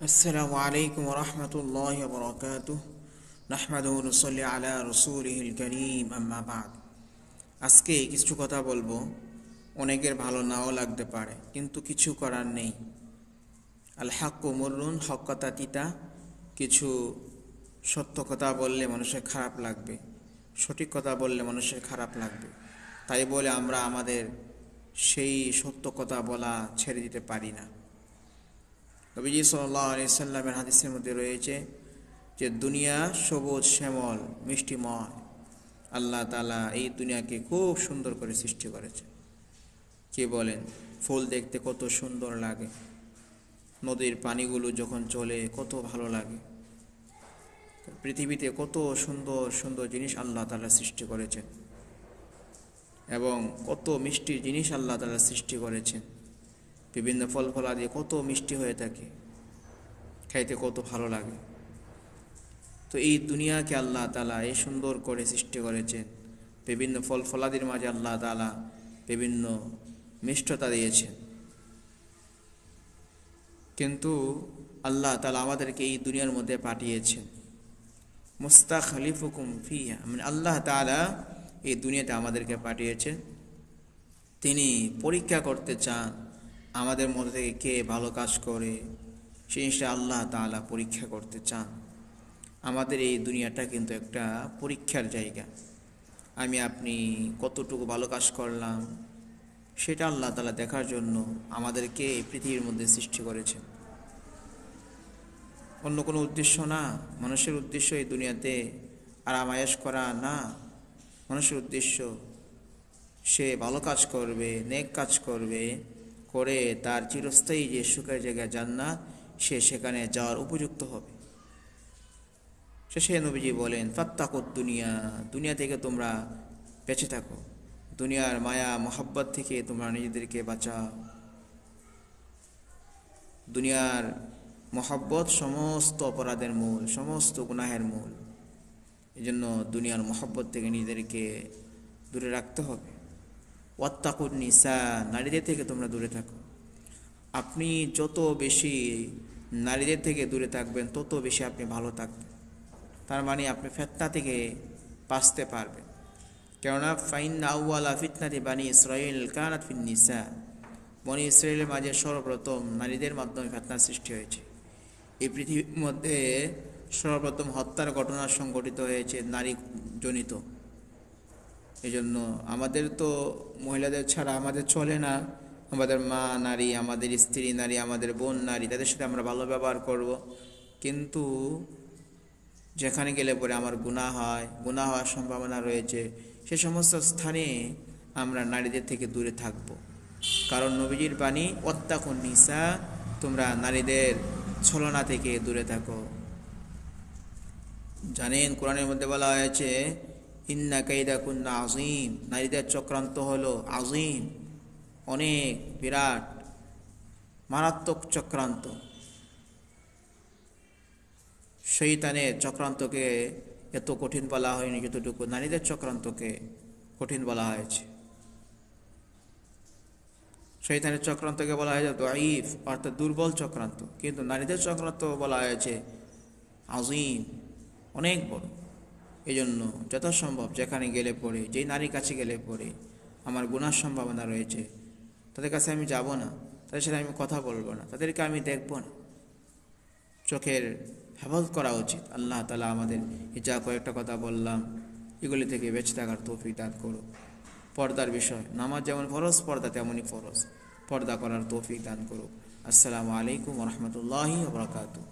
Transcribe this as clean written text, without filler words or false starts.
আসসালামু আলাইকুম রহমতুল্লাহ বরকাত নাহমাদুহু ওয়া নুসাল্লি আলা রাসূলিহিল কারীম আম্মা বাদ। আজকে কিছু কথা বলবো, অনেকের ভালো নাও লাগতে পারে, কিন্তু কিছু করার নেই। আল হাক্কু মুররুন, হক কথা তিতা। কিছু সত্য কথা বললে মানুষের খারাপ লাগবে, সঠিক কথা বললে মানুষের খারাপ লাগবে। তাই বলে আমরা আমাদের সেই সত্য কথা বলা ছেড়ে দিতে পারি না। নবীজি সাল্লাল্লাহু আলাইহি সাল্লামের হাদিসের মধ্যে রয়েছে যে দুনিয়া সবুজ শ্যামল মিষ্টিময়। আল্লাহ তাআলা এই দুনিয়াকে খুব সুন্দর করে সৃষ্টি করেছে। কে বলেন, ফুল দেখতে কত সুন্দর লাগে, নদীর পানিগুলো যখন চলে কত ভালো লাগে। পৃথিবীতে কত সুন্দর সুন্দর জিনিস আল্লাহ তাআলা সৃষ্টি করেছেন এবং কত মিষ্টি জিনিস আল্লাহ তাআলা সৃষ্টি করেছেন। বিভিন্ন ফল ফলাদি কত মিষ্টি হয়ে থাকে, খাইতে কত ভালো লাগে। তো এই দুনিয়াকে আল্লাহ তাআলা এই সুন্দর করে সৃষ্টি করেছেন। বিভিন্ন ফল ফলাদির মাঝে আল্লাহ তাআলা বিভিন্ন মিষ্টতা দিয়েছেন। কিন্তু আল্লাহ তাআলা আমাদেরকে এই দুনিয়ার মধ্যে পাঠিয়েছেন মুস্তাখলিফুকুম ফিহা, মানে আল্লাহ তাআলা এই দুনিয়াতে আমাদেরকে পাঠিয়েছেন। তিনি পরীক্ষা করতে চান আমাদের মধ্যে থেকে কে ভালো কাজ করে, সেই জিনিসটা আল্লাহ তাআলা পরীক্ষা করতে চান। আমাদের এই দুনিয়াটা কিন্তু একটা পরীক্ষার জায়গা। আমি আপনি কতটুকু ভালো কাজ করলাম সেটা আল্লাহ তাআলা দেখার জন্য আমাদেরকে এই পৃথিবীর মধ্যে সৃষ্টি করেছেন। অন্য কোনো উদ্দেশ্য না। মানুষের উদ্দেশ্য এই দুনিয়াতে আরাম আয়েশ করা না। মানুষের উদ্দেশ্য সে ভালো কাজ করবে, নেক কাজ করবে, করে তার চিরস্থায়ী যে সুখের জায়গা জান্নাত, সে সেখানে যাওয়ার উপযুক্ত হবে। শেষে নবীজি বলেন, ফাত্তাকুদ দুনিয়া, দুনিয়া থেকে তোমরা বেঁচে থাকো। দুনিয়ার মায়া মোহাব্বত থেকে তোমরা নিজেদেরকে বাঁচাও। দুনিয়ার মোহাব্বত সমস্ত অপরাধের মূল, সমস্ত গুনাহের মূল। এই জন্য দুনিয়ার মোহাব্বত থেকে নিজেদেরকে দূরে রাখতে হবে। ওয়াত্তাকুন নিসা, নারীদের থেকে তোমরা দূরে থাকো। আপনি যত বেশি নারীদের থেকে দূরে থাকবেন তত বেশি আপনি ভালো থাকবেন। তার মানে আপনি ফিতনা থেকে বাঁচতে পারবেন। কেননা ফাইন্না আউওয়ালা ফিতনাতি বানি ইসরাঈল কানাত ফিন নিসা, বনি ইসরায়েলের মাঝে সর্বপ্রথম নারীদের মাধ্যমে ফিতনার সৃষ্টি হয়েছে। এই পৃথিবীর মধ্যে সর্বপ্রথম হত্যার ঘটনা সংঘটিত হয়েছে নারী জনিত। এই জন্য আমাদের তো মহিলাদের ছাড়া আমাদের চলে না। আমাদের মা নারী, আমাদের স্ত্রী নারী, আমাদের বোন নারী, তাদের সাথে আমরা ভালো ব্যবহার করব। কিন্তু যেখানে গেলে পরে আমার গুনাহ হওয়ার সম্ভাবনা রয়েছে, সে সমস্ত স্থানে আমরা নারীদের থেকে দূরে থাকব। কারণ নবীজির বাণী, ওয়াত্তাকুন নিসা, তোমরা নারীদের ছলনা থেকে দূরে থাকো। জানেন, কোরআনের মধ্যে বলা হয়েছে ইন্না কাইদাকুন্না আযীম, নারীদের চক্রান্ত হলো আযীম, অনেক বিরাট মারাত্মক চক্রান্ত। শয়তানের চক্রান্তকে এত কঠিন বলা হয়নি যতটুকু নারীদের চক্রান্তকে কঠিন বলা হয়েছে। শয়তানের চক্রান্তকে বলা হয়েছে দাঈফ, অর্থাৎ দুর্বল চক্রান্ত, কিন্তু নারীদের চক্রান্ত বলা হয়েছে আযীম, অনেক বড়। এই জন্য যথাসম্ভব যেখানে গেলে পড়ে, যেই নারীর কাছে গেলে পড়ে আমার গুনার সম্ভাবনা রয়েছে, তাদের কাছে আমি যাব না, তাদের সাথে আমি কথা বলবো না, তাদেরকে আমি দেখব না। চোখের হেফাজত করা উচিত। আল্লাহ তাআলা আমাদের এই যা কয়েকটা কথা বললাম এগুলি থেকে বেঁচে থাকার তৌফিক দান করুন। পর্দার বিষয়, নামাজ যেমন ফরজ, পর্দা তেমনই ফরজ, পর্দা করার তৌফিক দান করুন। আসসালামু আলাইকুম ওয়া রাহমাতুল্লাহি ওয়া বারাকাতুহু।